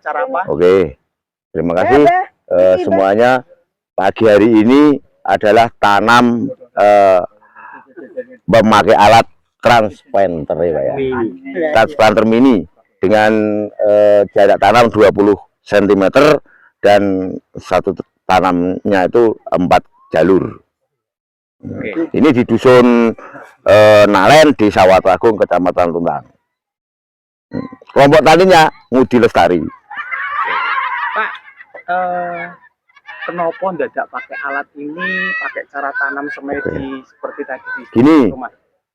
Cara apa? Oke, terima kasih semuanya. Pagi hari ini adalah tanam memakai alat transplanter ya Pak ya. Transplanter mini dengan jarak tanam 20 cm dan satu tanamnya itu 4 jalur. Ini di dusun Nalen, Desa Watagung, Kecamatan Tuntang. Kelompok taninya Ngudi Lestari. Pak, kenapa tidak pakai alat ini, pakai cara tanam semedi seperti tadi di gini rumah?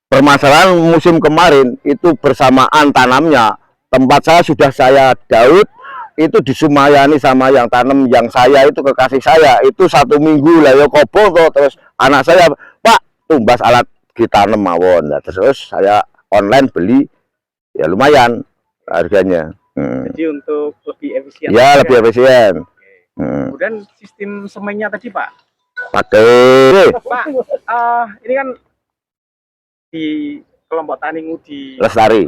Permasalahan musim kemarin itu bersamaan tanamnya, tempat saya sudah saya daud itu disumayani sama yang tanam, yang saya itu kekasih saya itu 1 minggu lah ya kobo tuh. Terus anak saya, Pak tumbas alat ditanam mawon. Nah, terus saya online beli ya lumayan harganya. Jadi untuk lebih efisien. Ya lebih efisien. Kemudian sistem semennya tadi Pak. Pakai. Pak, ini kan di kelompok tani Ngudi Lestari.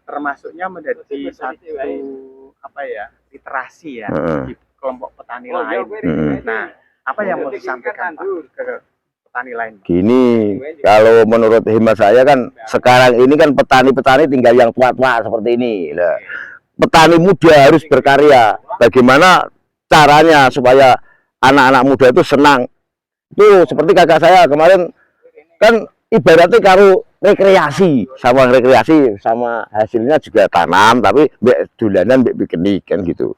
Termasuknya menjadi satu apa ya, literasi ya di kelompok petani lain. Nah, apa yang mau disampaikan Pak ke petani lain? Gini, kalau menurut hemat saya kan sekarang ini kan petani-petani tinggal yang tua-tua seperti ini. Nah, petani muda harus berkarya. Bagaimana caranya supaya anak-anak muda itu senang? Itu seperti kakak saya kemarin kan ibaratnya kalau rekreasi sama hasilnya juga tanam, tapi dolanan piknik kan gitu.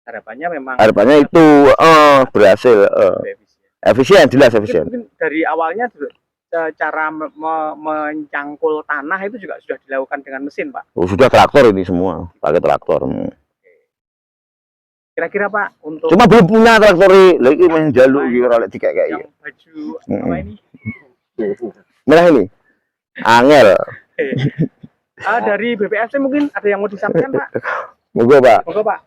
Harapannya itu berhasil, efisien, jelas efisien. Mungkin dari awalnya cara mencangkul tanah itu juga sudah dilakukan dengan mesin Pak? Oh, sudah traktor ini semua, pakai traktor. Kira-kira Pak untuk cuma belum punya traktor lagi main jaluk gitu oleh tiga kayak yang baju apa ini? Merah ini angel. Dari BPSC mungkin ada yang mau disampaikan Pak? Moga Pak. Moga Pak.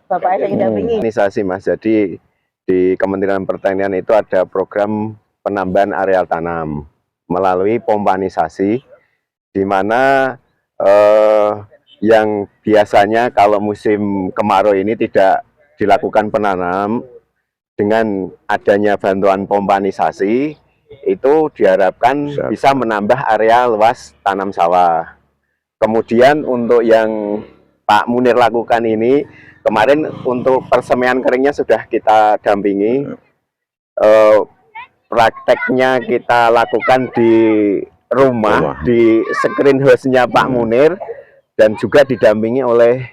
Bapak yang dampingi. Organisasi Mas, jadi di Kementerian Pertanian itu ada program penambahan areal tanam melalui pompanisasi, di mana yang biasanya kalau musim kemarau ini tidak dilakukan penanam, dengan adanya bantuan pompanisasi itu diharapkan bisa menambah area luas tanam sawah. Kemudian untuk yang Pak Munir lakukan ini, kemarin untuk persemaian keringnya sudah kita dampingi. Prakteknya kita lakukan di rumah, di screen house-nya Pak Munir, dan juga didampingi oleh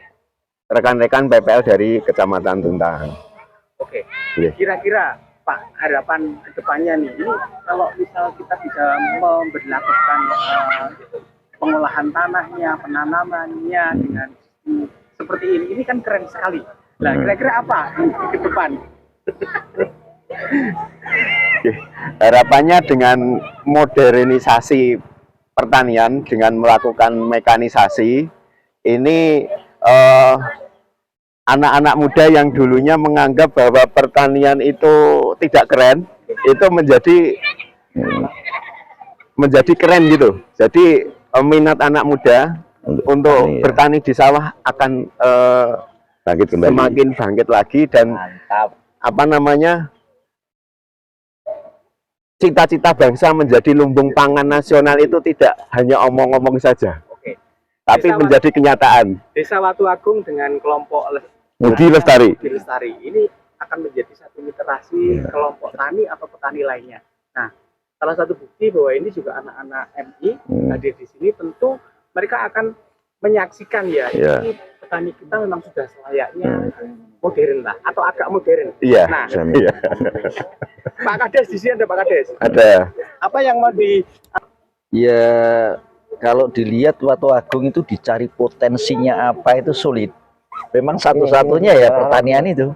rekan-rekan PPL dari Kecamatan Tuntang. Oke, kira-kira Pak harapan kedepannya nih, ini kalau misal kita bisa memberlakukan pengolahan tanahnya, penanamannya dengan seperti ini kan keren sekali. Nah, kira-kira apa ke depan? Harapannya dengan modernisasi pertanian, dengan melakukan mekanisasi, ini anak-anak muda yang dulunya menganggap bahwa pertanian itu tidak keren, itu menjadi keren gitu. Jadi minat anak muda untuk bertani di sawah akan semakin bangkit lagi, dan apa namanya, cita-cita bangsa menjadi lumbung pangan nasional itu tidak hanya omong-omong saja, tapi menjadi kenyataan. Desa Watagung dengan kelompok Ngudi Lestari ini akan menjadi satu literasi kelompok tani atau petani lainnya. Nah, salah satu bukti bahwa ini juga anak-anak MI hadir di sini, tentu mereka akan menyaksikan ini petani kita memang sudah selayaknya modern lah, atau agak modern. Nah, Pak Kades di sini ada Pak Kades. Ada. Apa yang mau Ya, kalau dilihat Watagung itu dicari potensinya apa itu sulit. Memang satu-satunya ya pertanian itu.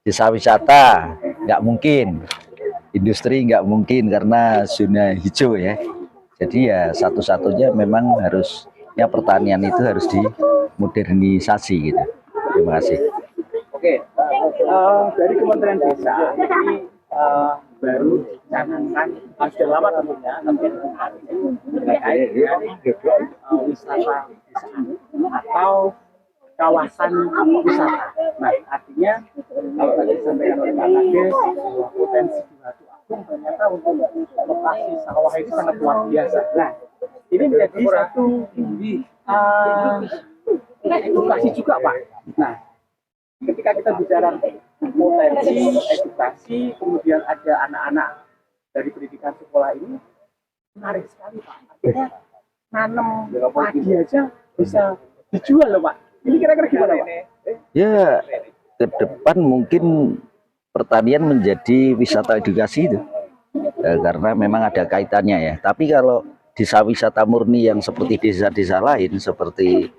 Desa wisata nggak mungkin, industri nggak mungkin karena zona hijau ya. Jadi ya satu-satunya memang harusnya pertanian itu harus dimodernisasi gitu. Terima kasih. Oke, dari Kementerian Desa ini baru dicanangkan sudah lama tentunya, tapi terkait dengan wisata desaan. atau kawasan wisata. Nah, artinya kalau tadi disampaikan oleh Pak Kades bahwa potensi di Watu Agung ternyata untuk lokasi sawah ini sangat luar biasa. Nah, ini menjadi satu edukasi juga, Pak. Nah, ketika kita bicara potensi edukasi, kemudian ada anak-anak dari pendidikan sekolah ini, menarik sekali, Pak. Artinya nanam padi aja bisa dijual loh, Pak. Ini kira-kira gimana, Pak? Ya, ke depan mungkin pertanian menjadi wisata edukasi itu. Karena memang ada kaitannya ya. Tapi kalau desa wisata murni yang seperti desa-desa lain, seperti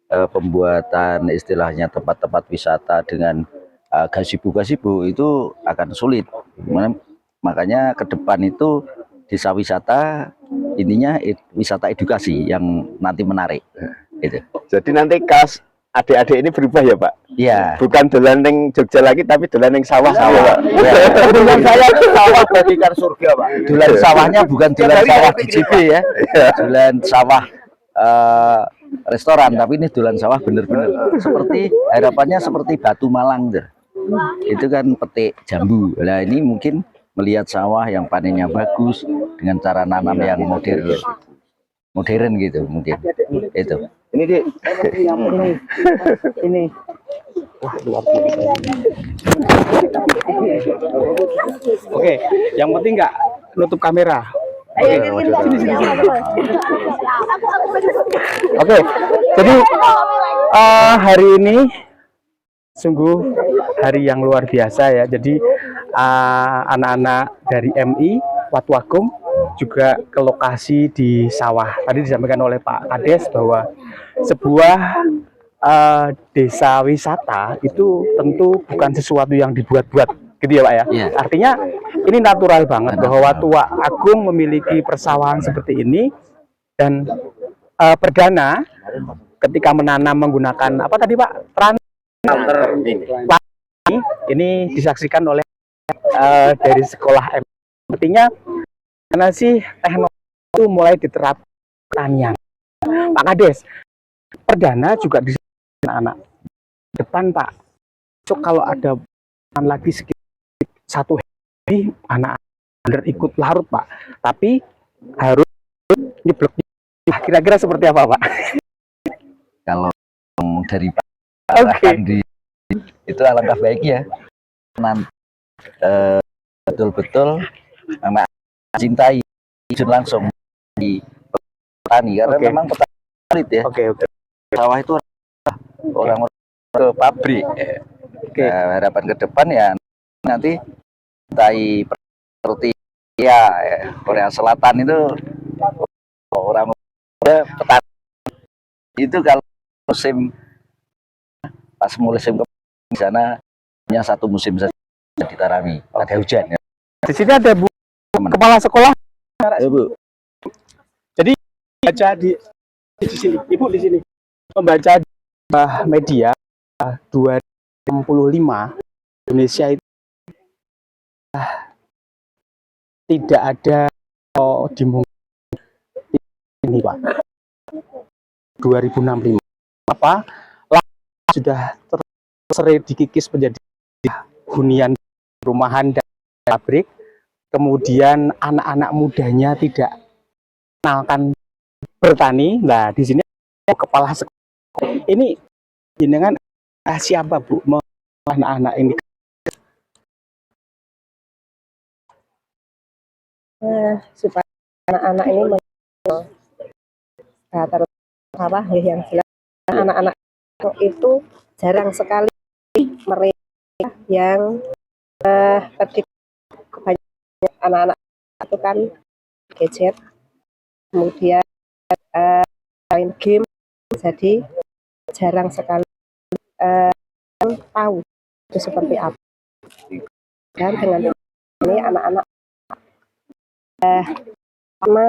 pembuatan istilahnya tempat-tempat wisata dengan gazebo-gazebo, itu akan sulit. Makanya ke depan itu desa wisata ininya wisata edukasi yang nanti menarik. Gitu. Jadi nanti kas adik-adik ini berubah ya Pak? Iya. Bukan dolan ning Jogja lagi, tapi dolan ning sawah-sawah. Dulan saya itu sawah bagikan surga, Pak. Dulan sawahnya bukan dulan sawah di JB ya. Dulan sawah restoran, tapi ini dulan sawah bener-bener. Seperti harapannya seperti Batu Malang tuh. Itu kan petik jambu. Nah, ini mungkin melihat sawah yang panennya bagus dengan cara nanam yang modern gitu mungkin. Itu. Ini di Ini. Wah, luar biasa. Oke, yang penting nggak nutup kamera. Oke, jadi hari ini sungguh hari yang luar biasa ya. Jadi anak-anak dari MI Watu Agung juga ke lokasi di sawah. Tadi disampaikan oleh Pak Kades bahwa sebuah desa wisata itu tentu bukan sesuatu yang dibuat-buat, gitu ya Pak ya. Yeah. Artinya ini natural banget bahwa Watu Agung memiliki persawahan seperti ini, dan perdana ketika menanam menggunakan apa tadi Pak? Ini disaksikan oleh dari sekolah M. Artinya karena sih teknologi itu mulai diterapkan pertanian. Pak Kades, perdana juga di anak-anak depan Pak. So kalau ada lagi sekitar 1 hari anak-anak ikut larut Pak. Tapi harus nyeblok. Kira-kira seperti apa Pak? Kalau dari Andi itu alangkah baiknya nanti betul-betul anak cintai izin langsung di petani karena memang petani ya. Sawah itu orang-orang ke pabrik. Nah, harapan ke depan ya nanti cintai seperti ya Korea Selatan itu orang petani itu kalau musim pas musim di sana hanya 1 musim saja ditanami, ada hujan ya. Di sini ada Bu Kepala Sekolah. Ya, Bu. Jadi baca di sini, Ibu di sini membaca media 2065 Indonesia itu tidak ada di ini Pak 2065 apa sudah terseret dikikis menjadi hunian rumahan dan pabrik, kemudian anak-anak mudanya tidak kenalkan bertani. Nah di sini kepala sekolah ini dengan siapa Bu anak-anak ini? Supaya anak-anak ini terus apa yang jelas anak-anak itu jarang sekali mereka yang kebanyakan anak-anak itu kan gadget, kemudian main game, jadi jarang sekali tahu itu seperti apa. Dan dengan ini anak-anak karena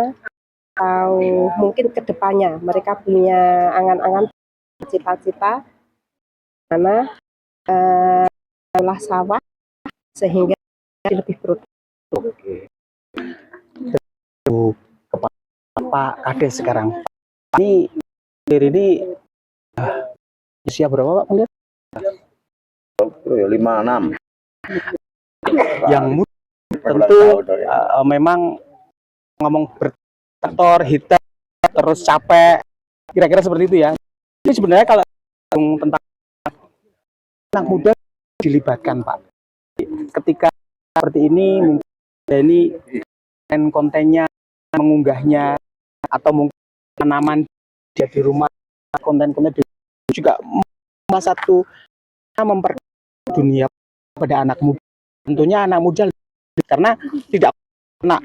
tahu mungkin kedepannya mereka punya angan-angan cita-cita mana olah sawah sehingga lebih produktif. Pak Kades sekarang ini usia berapa Pak melihat? 56. Yang muda tentu memang ngomong bertraktor hitam terus capek, kira-kira seperti itu ya. Ini sebenarnya kalau tentang anak muda dilibatkan Pak, ketika seperti ini mungkin ini kontennya, mengunggahnya, atau mungkin tanaman dia di rumah, konten-konten juga satu memperkenalkan dunia pada anak muda. Tentunya anak muda karena tidak kena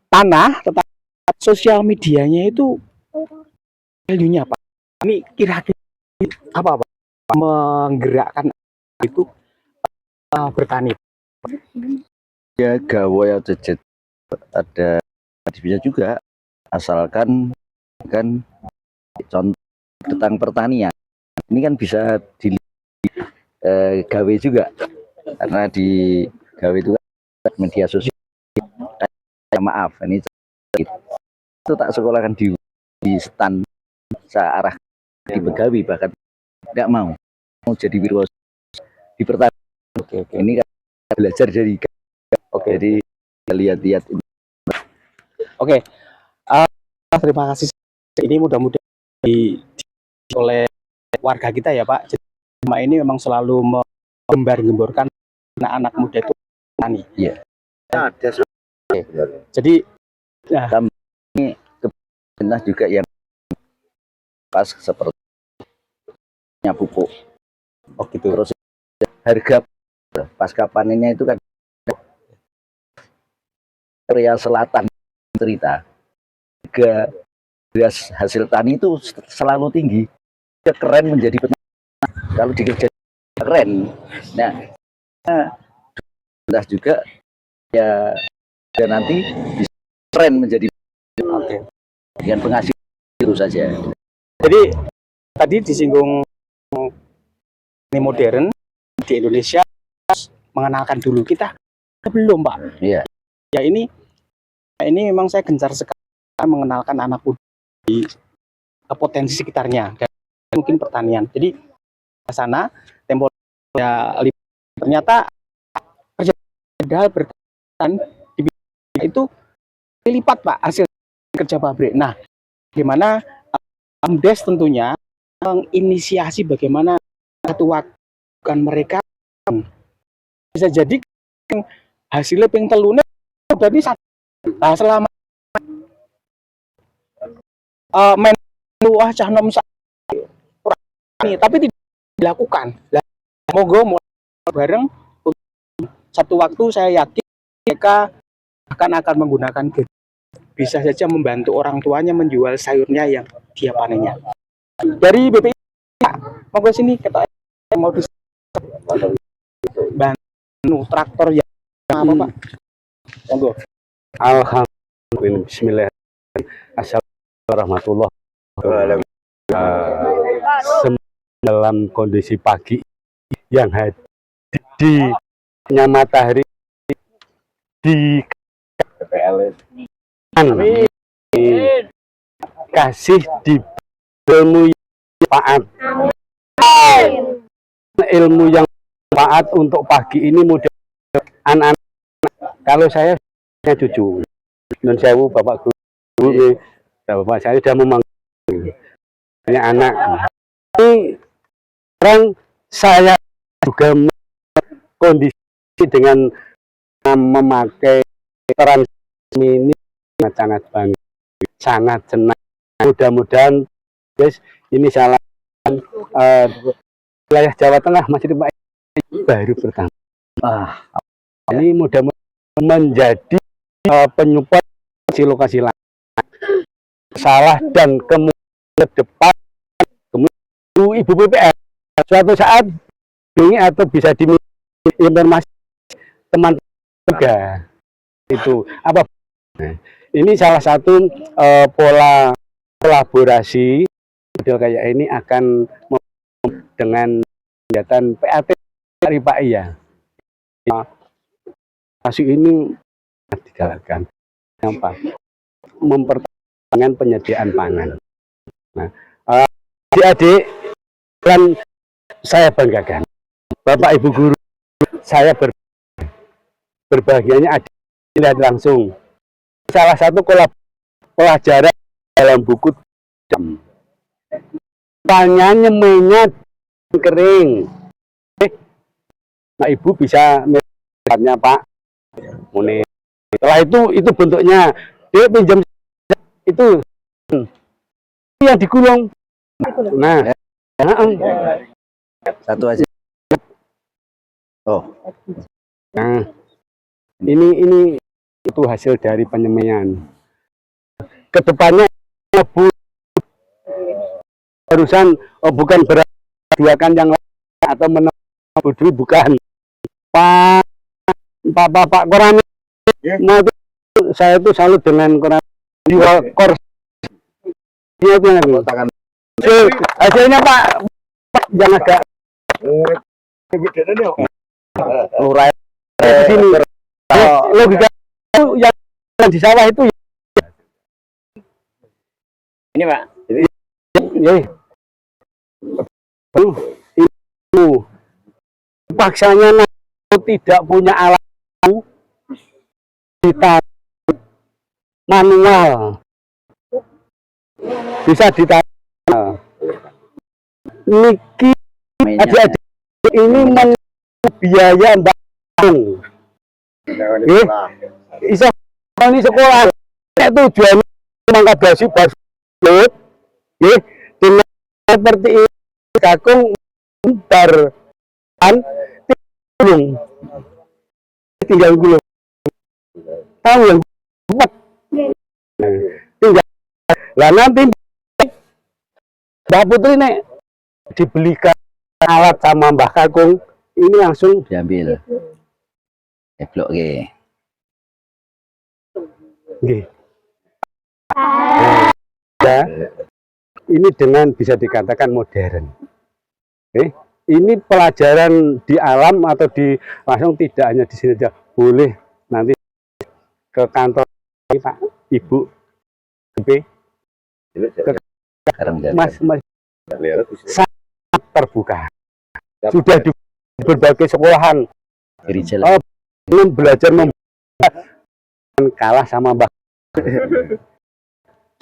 tanah, tetapi sosial medianya itu value-nya Pak. Ini kira-kira apa Pak menggerakkan itu bertani? Ya gawe jejet ada bisa juga, asalkan kan contoh tentang pertanian ini kan bisa di gawe juga, karena di gawe itu kan media sosial. Maaf ini itu tak sekolahkan di stand searah di Begawi, bahkan tidak mau jadi wirausaha di pertanian. Oke. Ini kan belajar dari jadi lihat-lihat. Oke. Terima kasih. Ini mudah-mudahan oleh warga kita ya Pak. Jadi ini memang selalu menggembar-gemborkan anak-anak muda itu petani. Iya. Oke. Jadi ini kebetulan juga yang pas seperti pupuk. oh gitu. Terus harga pasca panennya itu kan Korea Selatan cerita harga beras hasil tani itu selalu tinggi. Dia keren menjadi petani kalau dikerja keren. Nah juga ya nanti bisa keren menjadi dengan penghasilan itu saja. Jadi tadi disinggung ini modern di Indonesia, mengenalkan dulu kita belum Pak. Iya. Ya ini memang saya gencar sekali mengenalkan anak muda di potensi sekitarnya dan mungkin pertanian. Jadi ke sana tempo ya, ternyata padahal bertahan itu lipat Pak hasil kerja pabrik. Nah, gimana AMDes tentunya menginisiasi bagaimana satu waktu mereka bisa jadi hasilnya ping telune berarti nah, selama menu cah nom ini tapi tidak dilakukan. Moga bareng satu waktu saya yakin mereka akan menggunakan bisa saja membantu orang tuanya menjual sayurnya yang dia panennya. Dari BPI mau ke sini kata mau bantu traktor yang apa Pak? Monggo. Alhamdulillah, bismillah. Assalamualaikum warahmatullahi wabarakatuh. Dalam kondisi pagi yang hadir di matahari di kasih di ilmu yang manfaat, ilmu yang manfaat untuk pagi ini mudah anak-anak. Kalau saya punya cucu non sewu bapak guru, bapak saya sudah memanggil anak. Ini sekarang saya juga kondisi dengan memakai transmisi ini sangat bangga, sangat senang. Mudah-mudahan guys, ini salah wilayah Jawa Tengah masih baru pertama. Ini mudah-mudahan menjadi penyupport lokasi lain salah dan kemudian ke depan kemudian Ibu PPR suatu saat ini atau bisa diminta informasi teman juga itu apa. Nah, ini salah satu pola kolaborasi model kayak ini akan dengan kegiatan PAT dari Pak Iya. Kasus ini digalakkan apa? Mempertahankan penyediaan pangan. Nah, adik-adik kan saya banggakan. Bapak Ibu guru, saya berbahagianya ada lihat langsung. Salah satu pelajaran dalam buku jam. Tanya nyemenya kering. Nah, Ibu bisa melihatnya Pak. Mune. Setelah itu bentuknya. Dia pinjam itu yang digulung. Nah, Satu aja. Oh, nah, ini itu hasil dari penyemaian. Kedepannya Bu barusan bukan berduakan yang lain atau menambah bukan. Pak Koran. Nah, itu, saya itu salut dengan Koran di kor. Dia itu tangan. Hasilnya Pak jangan agak lurai di sini. Logika yang di sawah itu Ini Pak. ya itu paksanya tidak punya alat kita manual bisa ditarik niki adik-adik ini biaya bangun bisa ini sekolah tujuan mangkat basi barsut dengan seperti ini kakung barkan tinggal gulung tahu yang buat tinggal lah nanti Mbak Putri nek dibelikan alat sama Mbah Kakung ini langsung diambil. Blok G. Ya, ini dengan bisa dikatakan modern. Ini pelajaran di alam atau di langsung tidak hanya di sini saja, boleh nanti ke kantor Pak Ibu Mas sangat terbuka. Sudah di berbagai sekolahan belum belajar kalah sama Mbah.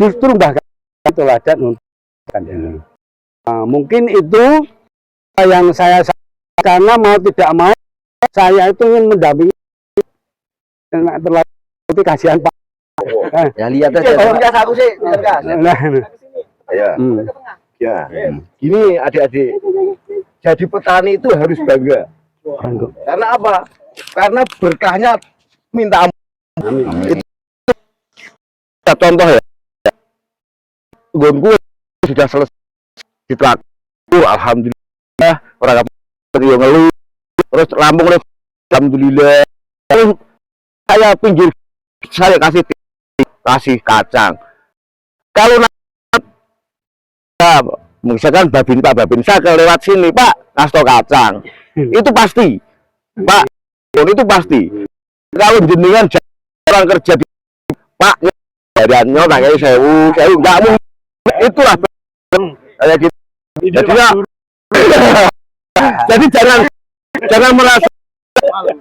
Justru Mbah teladan untuk ini. Mungkin itu yang saya karena mau tidak mau saya itu ingin mendampingi terlalu kasihan Pak. Ya lihat aja. Aku sih, ya. Ini adik-adik, jadi petani itu harus bangga. Karena apa? Karena berkahnya minta ampun. Itu contoh ya. Gonku sudah selesai ditelaku, alhamdulillah orang yang ngeluh, terus Lampung alhamdulillah. Terus saya pinggir, saya kasih kacang. Kalau misalkan Pak Babinsa lewat sini Pak kasih kacang, itu pasti Pak, itu pasti. Kalau jenengan orang kerja di Pak badannya kayak sewu nggak mungkin, itulah kayak gitu. Jadi jangan merasa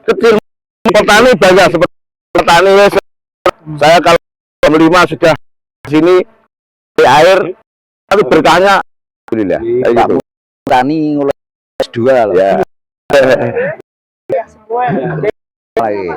kecil. Petani bangga seperti petani. Saya kalau jam 5 sudah sini di air, tapi berkahnya alhamdulillah. Pak Petani ngulai S2 loh. Ya. Lagi.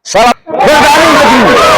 Salam bertani maju.